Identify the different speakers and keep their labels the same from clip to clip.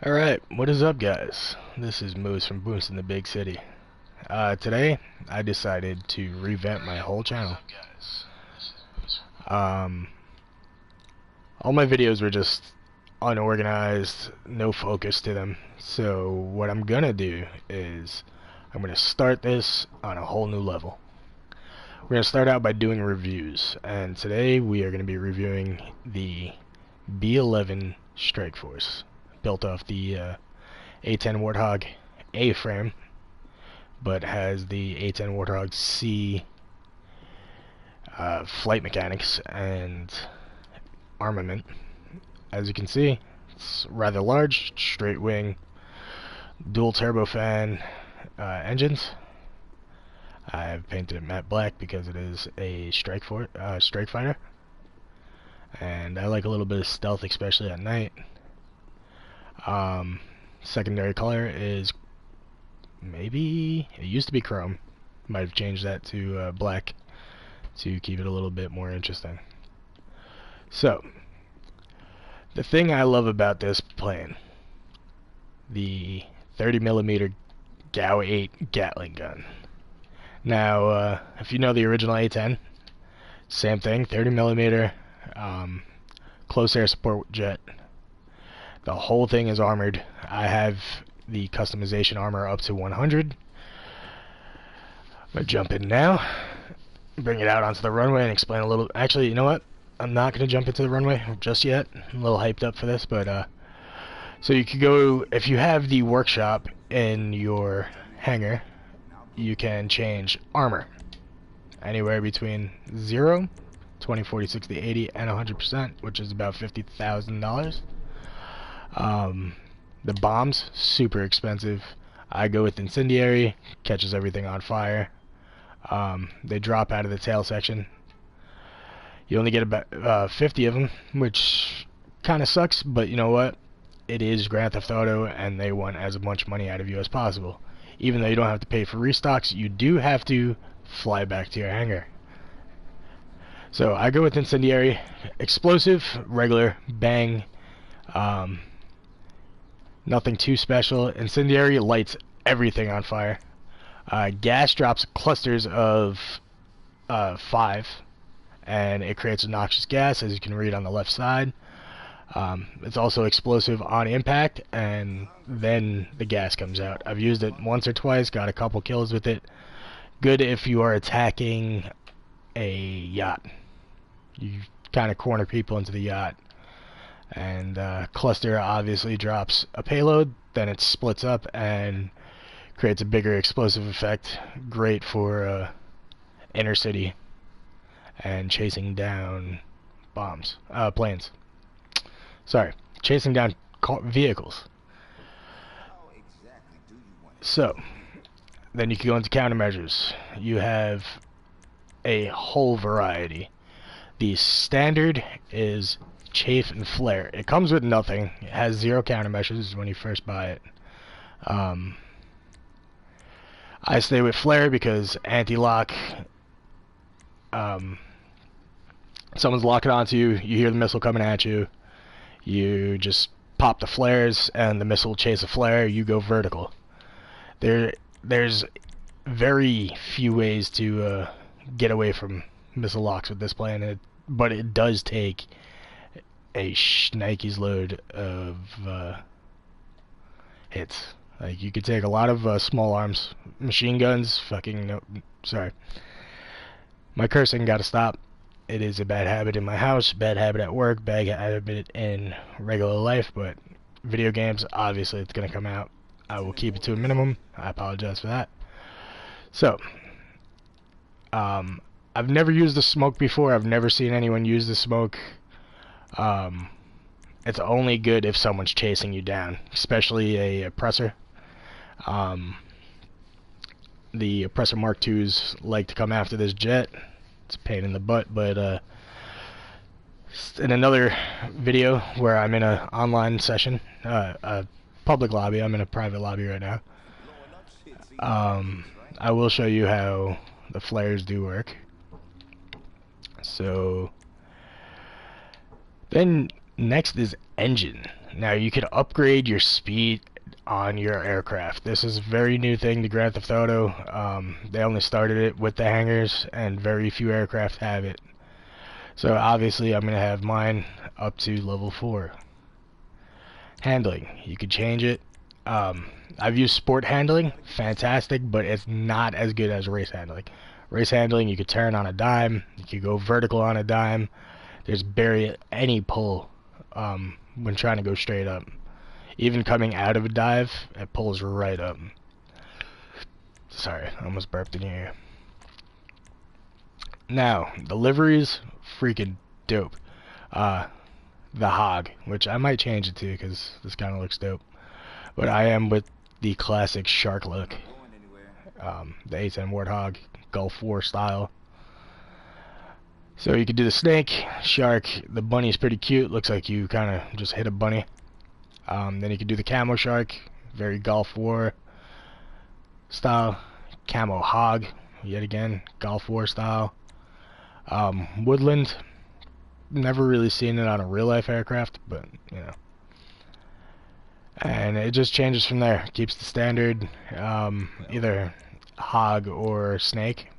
Speaker 1: Alright, what is up guys? This is Moose from Moose in the Big City. Today, I decided to revamp my whole channel. Um, all my videos were just unorganized, no focus to them. So what I'm gonna do is, I'm gonna start this on a whole new level. We're gonna start out by doing reviews, and today we are gonna be reviewing the B-11 StrikeForce, built off the A10 Warthog A-frame, but has the A10 Warthog C flight mechanics and armament. As you can see, it's rather large, straight wing, dual turbofan engines. I've painted it matte black because it is a strike fighter, and I like a little bit of stealth, especially at night. Secondary color is maybe, it used to be chrome, might have changed that to black to keep it a little bit more interesting. So the thing I love about this plane, the 30mm GAU 8 Gatling gun. Now if you know the original A10, same thing, 30mm close air support jet. The whole thing is armored. I have the customization armor up to 100. I'm gonna jump in now, bring it out onto the runway and explain a little. Actually, you know what? I'm not gonna jump into the runway just yet. I'm a little hyped up for this, but so you could go, if you have the workshop in your hangar, you can change armor anywhere between 0, 20, 40, 60, 80, and 100%, which is about $50,000. The bombs, super expensive. I go with incendiary, catches everything on fire. They drop out of the tail section. You only get about 50 of them, which kind of sucks, but you know what? It is Grand Theft Auto, and they want as much money out of you as possible. Even though you don't have to pay for restocks, you do have to fly back to your hangar. So I go with incendiary, explosive, regular, bang. Nothing too special. Incendiary lights everything on fire. Gas drops clusters of 5, and it creates a noxious gas, as you can read on the left side. It's also explosive on impact, and then the gas comes out. I've used it once or twice, got a couple kills with it. Good if you are attacking a yacht. You kind of corner people into the yacht. And cluster obviously drops a payload, then it splits up and creates a bigger explosive effect. Great for inner city and chasing down planes. Sorry, chasing down vehicles. So then you can go into countermeasures. You have a whole variety. The standard is chafe and flare. It comes with nothing. It has 0 countermeasures when you first buy it. I stay with flare because anti-lock. Someone's locking onto you. You hear the missile coming at you. You just pop the flares, and the missile will chase a flare. You go vertical. There's very few ways to get away from missile locks with this plane, but it does take a shnikes load of hits. Like, you could take a lot of small arms, machine guns, fucking no, sorry. My cursing gotta stop. It is a bad habit in my house, bad habit at work, bad habit in regular life, but video games, obviously it's gonna come out. I will keep it to a minimum. I apologize for that. So, I've never used the smoke before. I've never seen anyone use the smoke. It's only good if someone's chasing you down, especially a oppressor. The oppressor Mark IIs like to come after this jet. It's a pain in the butt, but in another video where I'm in an online session, a public lobby, I'm in a private lobby right now, I will show you how the flares do work. So then next is engine. Now you can upgrade your speed on your aircraft. This is a very new thing to Grand Theft Auto. They only started it with the hangars, and very few aircraft have it. So obviously I'm going to have mine up to level 4. Handling, you could change it. I've used sport handling, fantastic, but it's not as good as race handling. Race handling, you could turn on a dime, you could go vertical on a dime. There's barely any pull when trying to go straight up. Even coming out of a dive, it pulls right up. Sorry, I almost burped in here. Now, the liveries, freaking dope. The hog, which I might change it to because this kind of looks dope. But I am with the classic shark look. The A10 Warthog, Gulf War style. So you could do the snake, shark, the bunny's pretty cute, looks like you kind of just hit a bunny. Then you could do the camo shark, very Gulf War style. Camo hog, yet again, Gulf War style. Woodland, never really seen it on a real life aircraft, but you know. And it just changes from there. Keeps the standard, either hog or snake.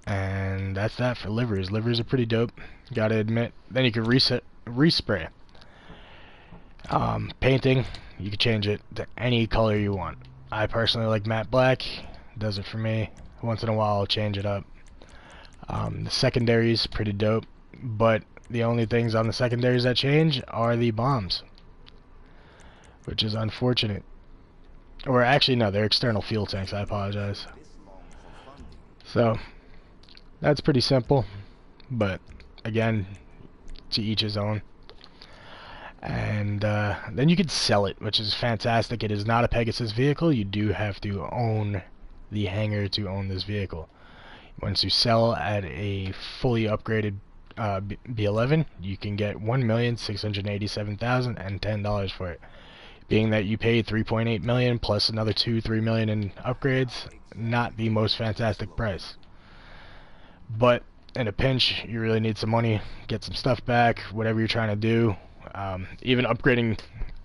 Speaker 1: And that's that for liveries. Liveries are pretty dope, gotta admit. Then you can respray. Painting, you can change it to any color you want. I personally like matte black, does it for me. Once in a while I'll change it up. The secondaries, pretty dope, but the only things on the secondaries that change are the bombs, which is unfortunate. Or actually no, they're external fuel tanks, I apologize. So that's pretty simple, but again, to each his own. And then you could sell it, which is fantastic. It is not a Pegasus vehicle. You do have to own the hangar to own this vehicle. Once you sell at a fully upgraded B-11, you can get $1,687,010 for it. Being that you paid $3.8 million plus another $2-3 million in upgrades, not the most fantastic price. But in a pinch, you really need some money, get some stuff back, whatever you're trying to do. Even upgrading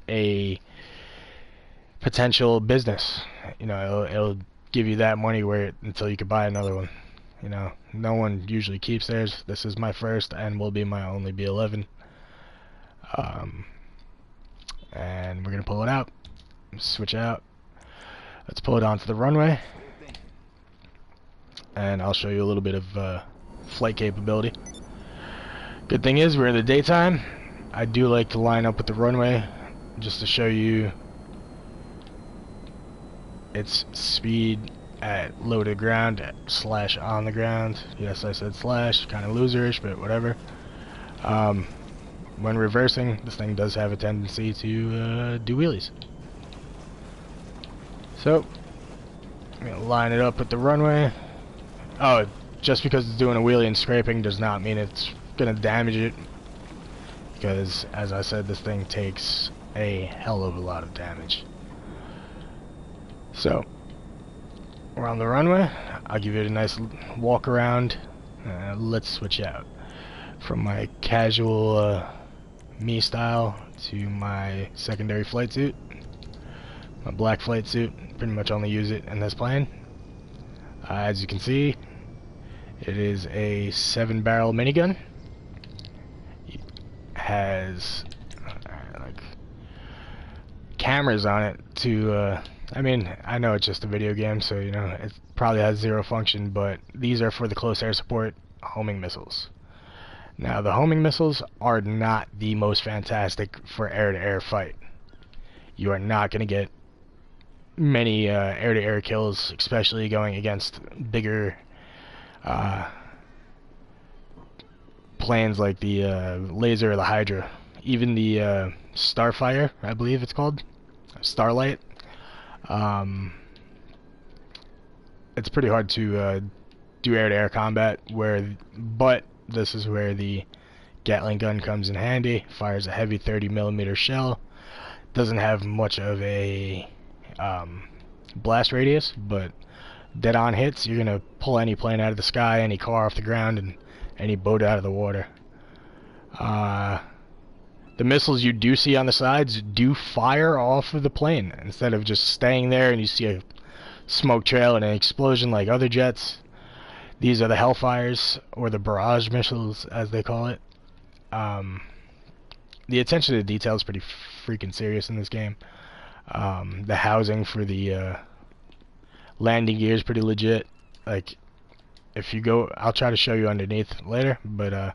Speaker 1: a potential business, you know, it'll give you that money until you can buy another one. You know, no one usually keeps theirs. This is my first and will be my only B-11. And we're gonna pull it out, switch out. Let's pull it onto the runway, and I'll show you a little bit of flight capability. Good thing is we're in the daytime. I do like to line up with the runway just to show you its speed at low to the ground / on the ground. Yes, I said slash, kind of loserish, but whatever. When reversing, this thing does have a tendency to do wheelies. So I'm gonna line it up with the runway. Oh, just because it's doing a wheelie and scraping does not mean it's gonna damage it, because as I said, this thing takes a hell of a lot of damage. So we're on the runway. I'll give it a nice walk around. Let's switch out from my casual me style to my secondary flight suit. My black flight suit, pretty much only use it in this plane. As you can see, it is a 7-barrel minigun. It has like cameras on it to I mean, I know it's just a video game, so you know it probably has zero function, but these are for the close air support homing missiles. Now, the homing missiles are not the most fantastic for air-to-air fight. You are not going to get many air-to-air kills, especially going against bigger planes like the Laser or the Hydra. Even the Starfire, I believe it's called, Starlight. It's pretty hard to do air-to-air combat, but this is where the Gatling gun comes in handy. Fires a heavy 30mm shell. Doesn't have much of a blast radius, but dead-on hits, you're gonna pull any plane out of the sky, any car off the ground, and any boat out of the water. the missiles you do see on the sides do fire off of the plane instead of just staying there and you see a smoke trail and an explosion like other jets. These are the Hellfires, or the barrage missiles as they call it. The attention to detail is pretty freaking serious in this game. The housing for the landing gear is pretty legit. Like, if you go, I'll try to show you underneath later, but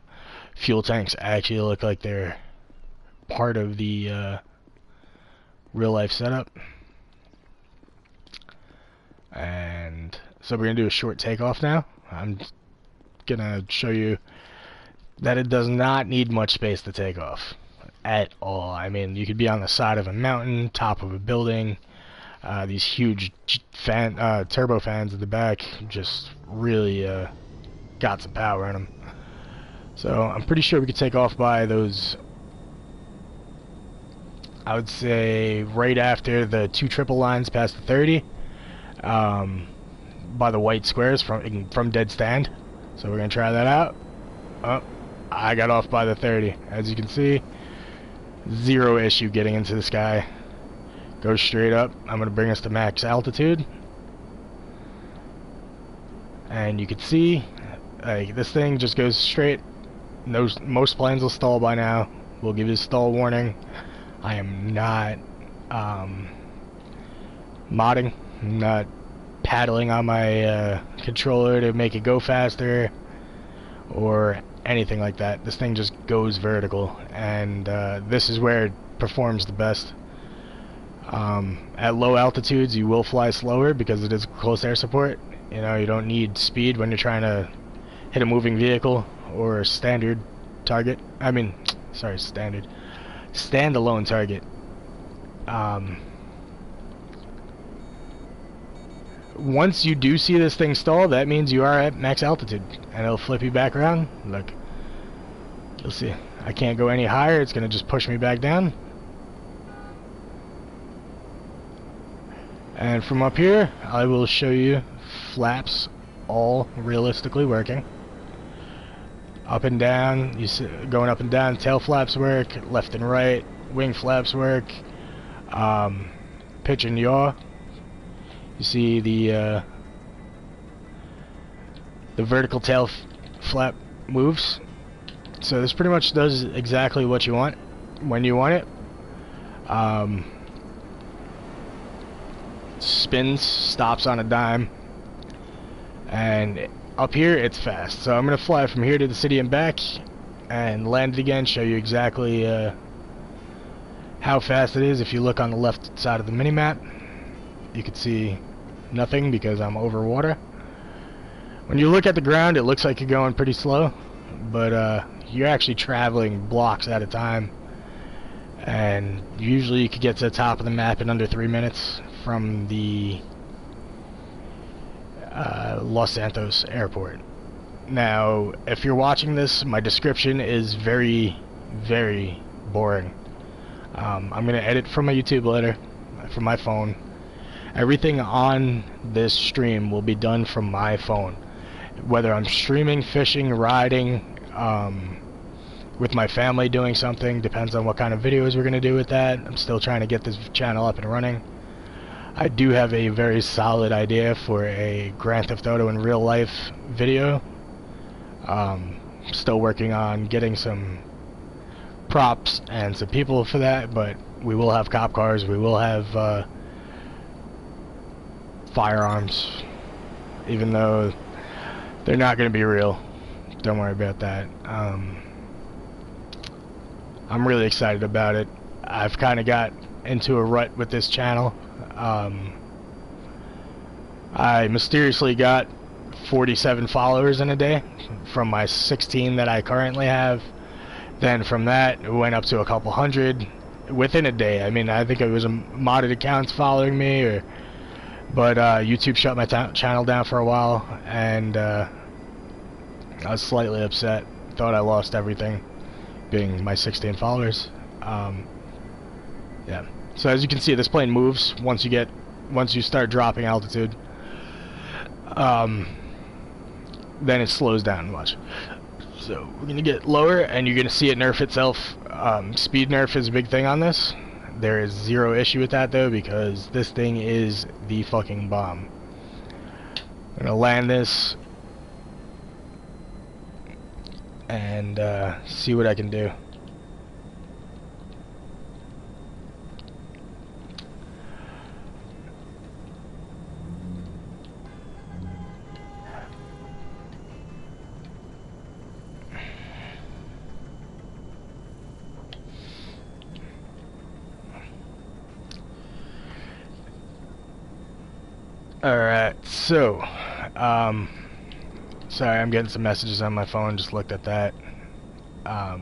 Speaker 1: fuel tanks actually look like they're part of the real life setup. And so we're gonna do a short takeoff now. I'm gonna show you that it does not need much space to take off at all. I mean, you could be on the side of a mountain, top of a building. These huge turbo fans at the back just really got some power in them. So I'm pretty sure we could take off by those, I would say right after the 2 triple lines past the 30, by the white squares from dead stand. So we're gonna try that out. Oh, I got off by the 30. As you can see, zero issue getting into the sky. Go straight up. I'm gonna bring us to max altitude, and you can see, like, this thing just goes straight. Most planes will stall by now. We'll give you a stall warning. I am not modding, I'm not paddling on my controller to make it go faster or anything like that. This thing just goes vertical, and this is where it performs the best. At low altitudes you will fly slower because it is close air support. You know, you don't need speed when you're trying to hit a moving vehicle or a standard target. I mean, sorry, standalone target. Once you do see this thing stall, that means you are at max altitude, and it'll flip you back around. Look, you'll see I can't go any higher. It's gonna just push me back down. And from up here, I will show you flaps all realistically working. Up and down, you see, going up and down, tail flaps work, left and right, wing flaps work, pitch and yaw. You see the vertical tail flap moves. So this pretty much does exactly what you want when you want it. Spins, stops on a dime, and up here it's fast. So I'm gonna fly from here to the city and back and land it again, show you exactly how fast it is. If you look on the left side of the mini-map, you can see nothing because I'm over water. When you look at the ground, it looks like you're going pretty slow, but you're actually traveling blocks at a time, and usually you could get to the top of the map in under 3 minutes from the Los Santos airport. Now, if you're watching this, my description is very, very boring. I'm going to edit from my YouTube later, from my phone. Everything on this stream will be done from my phone. Whether I'm streaming, fishing, riding, with my family doing something, depends on what kind of videos we're going to do with that. I'm still trying to get this channel up and running. I do have a very solid idea for a Grand Theft Auto in real life video. Still working on getting some props and some people for that, but we will have cop cars, we will have firearms, even though they're not going to be real. Don't worry about that. I'm really excited about it. I've kind of got into a rut with this channel. I mysteriously got 47 followers in a day from my 16 that I currently have. Then from that, it went up to a couple hundred within a day. I mean, I think it was a modded accounts following me, but YouTube shut my channel down for a while, and I was slightly upset. Thought I lost everything, being my 16 followers. Yeah. So as you can see, this plane moves once you start dropping altitude. Then it slows down much. So we're gonna get lower, and you're gonna see it nerf itself. Speed nerf is a big thing on this. There is zero issue with that though, because this thing is the fucking bomb. I'm gonna land this and see what I can do. Alright, so, sorry, I'm getting some messages on my phone, just looked at that. Got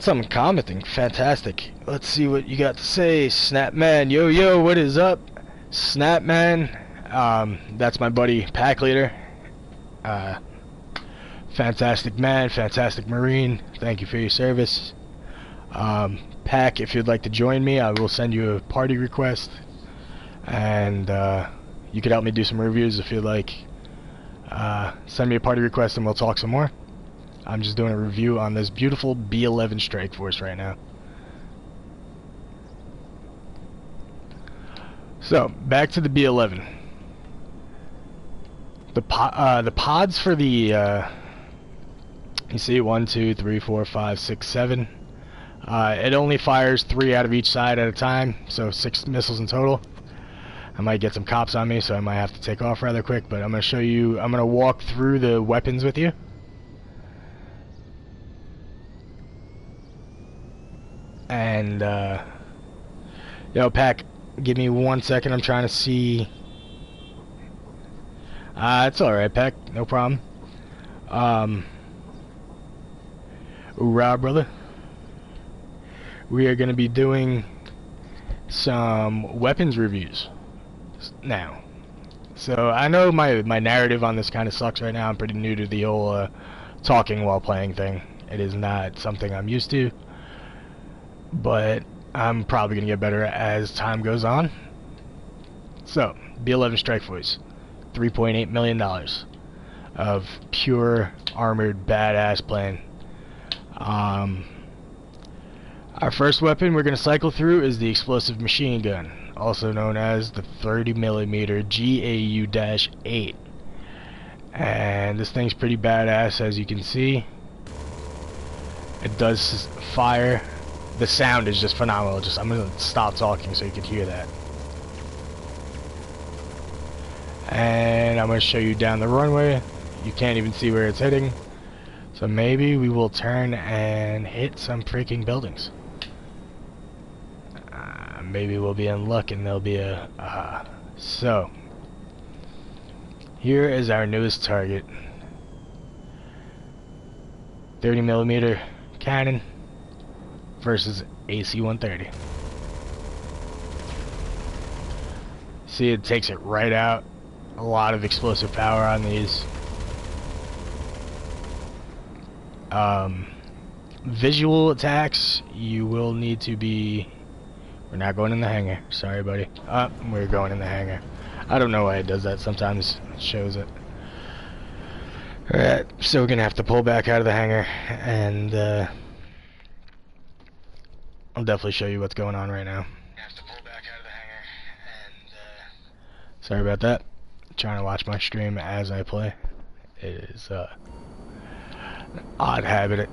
Speaker 1: something commenting, fantastic. Let's see what you got to say, Snapman. Yo, what is up? Snapman, that's my buddy, Pack Leader. Fantastic man, fantastic Marine, thank you for your service. Pack, if you'd like to join me, I will send you a party request. And you could help me do some reviews if you'd like. Send me a party request and we'll talk some more. I'm just doing a review on this beautiful B-11 StrikeForce right now. So, back to the B-11. The pods for the, you see, 1, 2, 3, 4, 5, 6, 7. It only fires 3 out of each side at a time, so 6 missiles in total. I might get some cops on me, so I might have to take off rather quick, but I'm going to show you, I'm going to walk through the weapons with you. And, yo, Pack, give me 1 second, I'm trying to see. It's alright, Pack, no problem. Hoorah, brother. We are going to be doing some weapons reviews now. So I know my narrative on this kind of sucks right now. I'm pretty new to the whole talking while playing thing. It is not something I'm used to, but I'm probably gonna get better as time goes on. So B-11 StrikeForce, $3.8 million of pure armored badass plane. Our first weapon we're gonna cycle through is the explosive machine gun, also known as the 30mm GAU-8. And this thing's pretty badass, as you can see. It does fire. The sound is just phenomenal. I'm gonna stop talking so you can hear that. And I'm gonna show you down the runway. You can't even see where it's hitting. So maybe we will turn and hit some freaking buildings. Maybe we'll be in luck and there'll be a so here is our newest target. 30mm cannon versus AC-130. See, it takes it right out. A lot of explosive power on these. Visual attacks, you will need to be. We're not going in the hangar. Sorry, buddy. We're going in the hangar. I don't know why it does that. Sometimes it shows it. Alright, so we're going to have to pull back out of the hangar. And, I'll definitely show you what's going on right now. Sorry about that. I'm trying to watch my stream as I play. It is, an odd habit.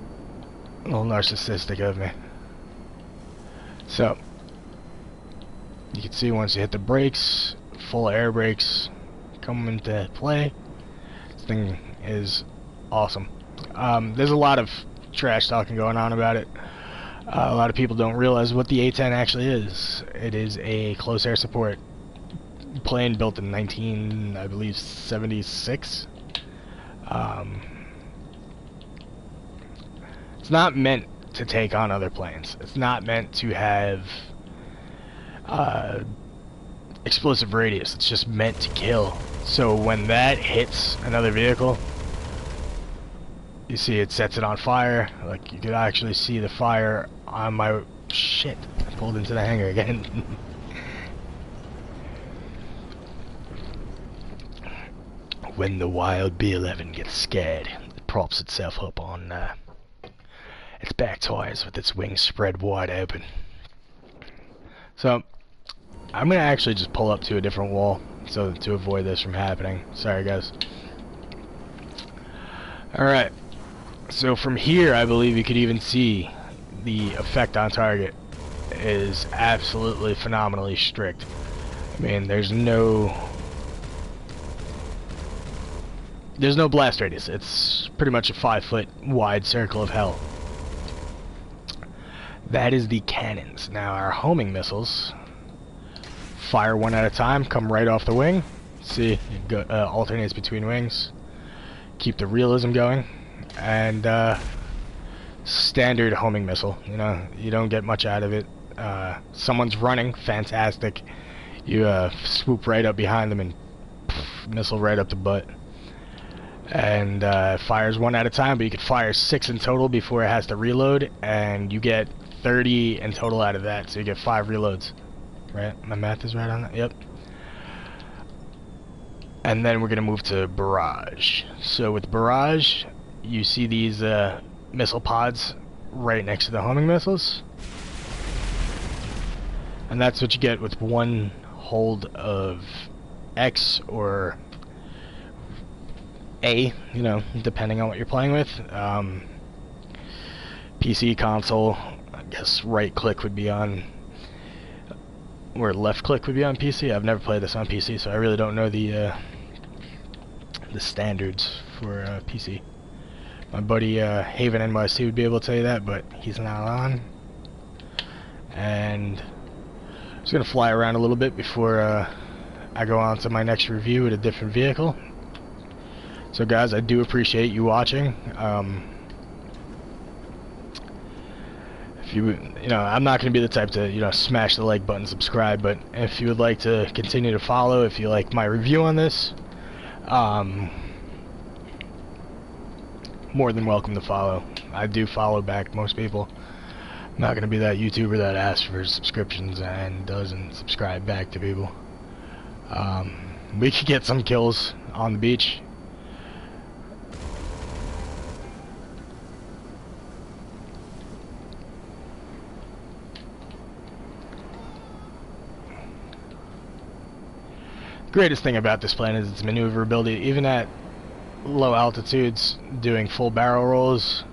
Speaker 1: A little narcissistic of me. So, you can see once you hit the brakes, full air brakes come into play. This thing is awesome. There's a lot of trash talking going on about it. A lot of people don't realize what the A-10 actually is. It is a close air support plane built in I believe 76. It's not meant to take on other planes. It's not meant to have explosive radius. It's just meant to kill. So when that hits another vehicle, you see it sets it on fire. Like, you could actually see the fire on my shit. I pulled into the hangar again. when the wild B-11 gets scared, it props itself up on its back tires with its wings spread wide open. So I'm gonna actually just pull up to a different wall so to avoid this from happening. Sorry guys. Alright, so from here I believe you could even see the effect on target is absolutely phenomenally strict. I mean, there's no blast radius. It's pretty much a 5-foot wide circle of hell. That is the cannons. Now our homing missiles fire one at a time, come right off the wing. See, it alternates between wings. Keep the realism going. And standard homing missile. You know, you don't get much out of it. Someone's running, fantastic. You swoop right up behind them and missile right up the butt. And fires one at a time, but you could fire 6 in total before it has to reload, and you get 30 in total out of that, so you get 5 reloads. Right? My math is right on that? Yep. And then we're going to move to barrage. So with barrage, you see these missile pods right next to the homing missiles. And that's what you get with one hold of X or A, you know, depending on what you're playing with. PC, console, I guess right click would be on, or left click would be on PC. I've never played this on PC, so I really don't know the standards for PC. My buddy Haven NYC would be able to tell you that, but he's not on. And I'm just gonna fly around a little bit before I go on to my next review with a different vehicle. So guys, I do appreciate you watching. If you know, I'm not going to be the type to, you know, smash the like button, subscribe, but if you would like to continue to follow, if you like my review on this, more than welcome to follow. I do follow back most people. I'm not going to be that YouTuber that asks for subscriptions and doesn't subscribe back to people. We could get some kills on the beach. Greatest thing about this plane is its maneuverability. Even at low altitudes, doing full barrel rolls,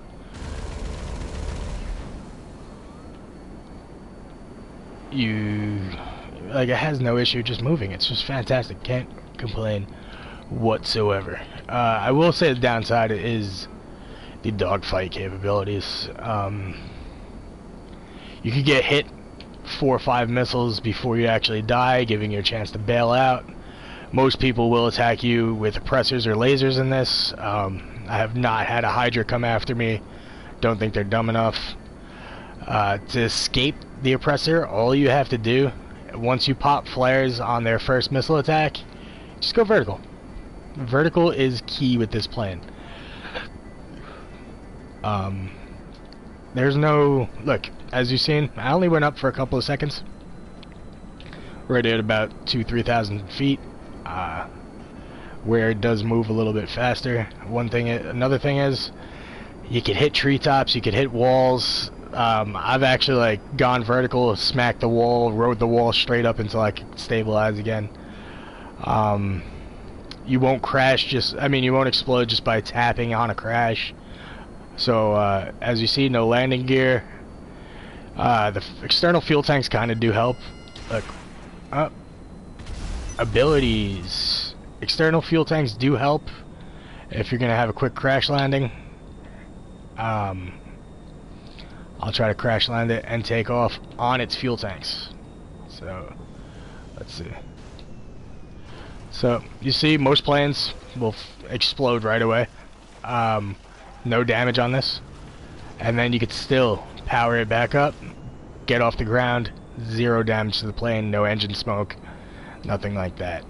Speaker 1: it has no issue just moving. It's just fantastic. Can't complain whatsoever. I will say the downside is the dogfight capabilities. You could get hit 4 or 5 missiles before you actually die, giving you a chance to bail out. Most people will attack you with oppressors or lasers in this. I have not had a Hydra come after me. Don't think they're dumb enough. To escape the oppressor, all you have to do, once you pop flares on their first missile attack, just go vertical. Vertical is key with this plane. There's no... Look, as you've seen, I only went up for a couple of seconds. Right at about 2,000–3,000 feet. Where it does move a little bit faster. Another thing is, you could hit treetops, you could hit walls. I've actually like gone vertical, smacked the wall, rode the wall straight up until I could stabilize again. You won't crash you won't explode just by tapping on a crash. So as you see, no landing gear. The external fuel tanks kind of do help. Look, abilities. External fuel tanks do help if you're gonna have a quick crash landing. I'll try to crash land it and take off on its fuel tanks. So let's see. So you see, most planes will explode right away. No damage on this, and then you could still power it back up, get off the ground, 0 damage to the plane, no engine smoke, nothing like that.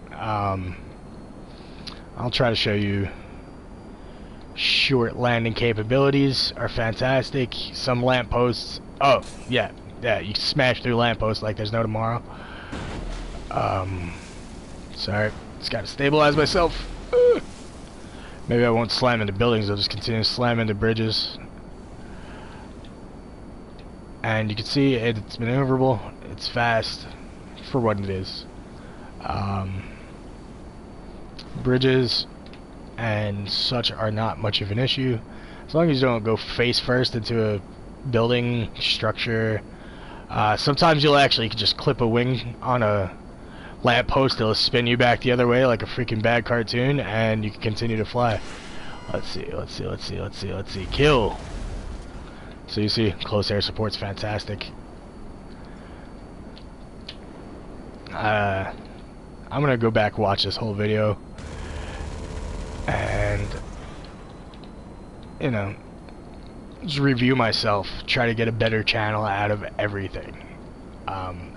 Speaker 1: I'll try to show you. Short landing capabilities are fantastic. Some lampposts, oh yeah, you can smash through lampposts like there's no tomorrow. Sorry, just gotta stabilize myself. Maybe I won't slam into buildings, I'll just continue to slam into bridges. And you can see it's maneuverable, it's fast for what it is. Bridges and such are not much of an issue, as long as you don't go face first into a building structure. Sometimes you'll actually just clip a wing on a lamppost, it'll spin you back the other way like a freaking bad cartoon, and you can continue to fly. Let's see. Kill! So you see, close air support's fantastic. I'm gonna go back watch this whole video and, you know, just review myself, try to get a better channel out of everything.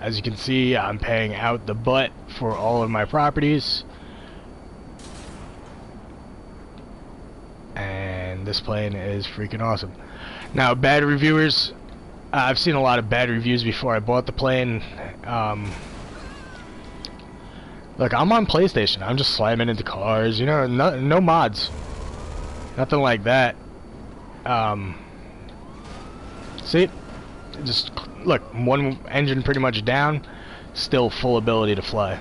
Speaker 1: As you can see, I'm paying out the butt for all of my properties, and this plane is freaking awesome. Now, bad reviewers, I've seen a lot of bad reviews before I bought the plane. Look, I'm on PlayStation, I'm just slamming into cars, you know, no mods, nothing like that. See, just look, one engine pretty much down, still full ability to fly.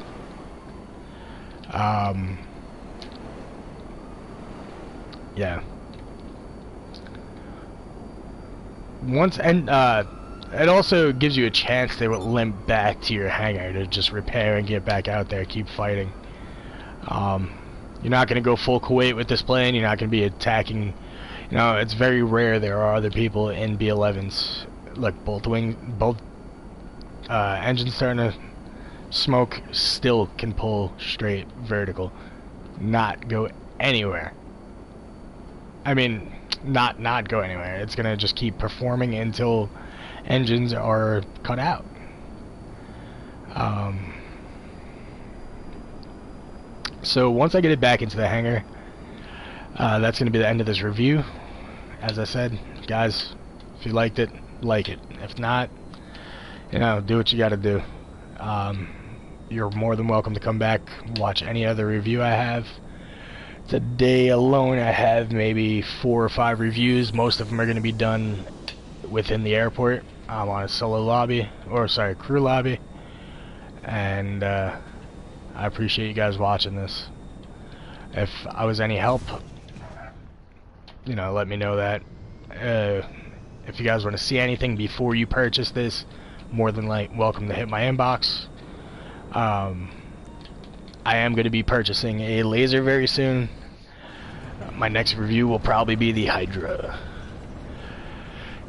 Speaker 1: Yeah. It also gives you a chance to limp back to your hangar to just repair and get back out there, keep fighting. You're not going to go full Kuwait with this plane, you're not going to be attacking. You know, it's very rare there are other people in B-11s. Look, both engines starting to smoke, still can pull straight vertical, not go anywhere. I mean, not go anywhere. It's gonna just keep performing until engines are cut out. So once I get it back into the hangar, that's gonna be the end of this review. As I said, guys, if you liked it, like it. If not, you know, do what you gotta do. You're more than welcome to come back, watch any other review I have. Today alone I have maybe 4 or 5 reviews. Most of them are going to be done within the airport. I'm on a solo lobby, or sorry, crew lobby. And I appreciate you guys watching this. If I was any help, you know, let me know that. If you guys want to see anything before you purchase this, more than welcome to hit my inbox. I am going to be purchasing a laser very soon. My next review will probably be the Hydra.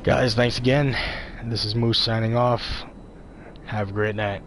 Speaker 1: Guys, thanks again. This is Moose signing off. Have a great night.